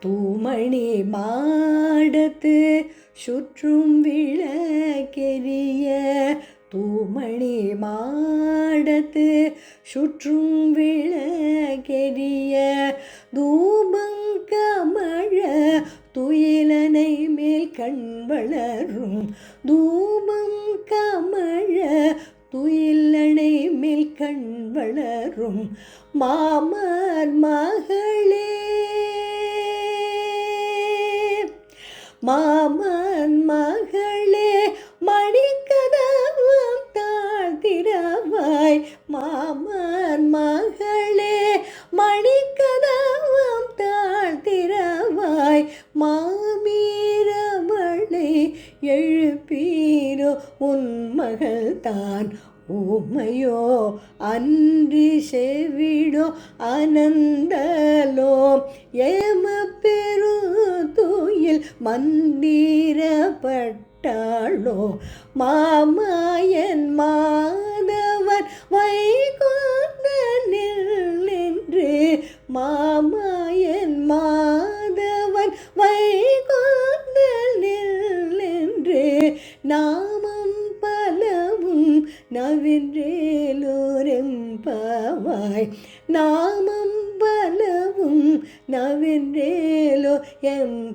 தூமணி மாடத்து சுற்றும் விளக்கெரிய தூமணி மாடத்து சுற்றும் விளக்கெரிய தூபம் கமழ துயிலனை மேல் கண் வளரும் தூபம் கமழ துயிலனை மேல் கண் வளரும் மாமர் மகளே மாமன் மகளே மணிக்கதவம் தாழ்த்திரவாய் மாமன் மகளே மணிக்கதவம் தாழ்த்திரவாய் மாமீரவளை எழுப்பீரோ உன் மகள் தான் ஊமையோ அன்றி செவிடோ அனந்தலோ ஏம பெருதுயில் மந்திரப்பட்டாளோ மாமாயன் மாதவன் வைகுந்தனில் நின்று மாமாயன் மாதவன் வைகுந்தனில் நின்று நாமம் பலவும் நவின்றேலோரெம்பாவாய் நாமம் பலவும் நவின்றேலோ எம்பாவாய்.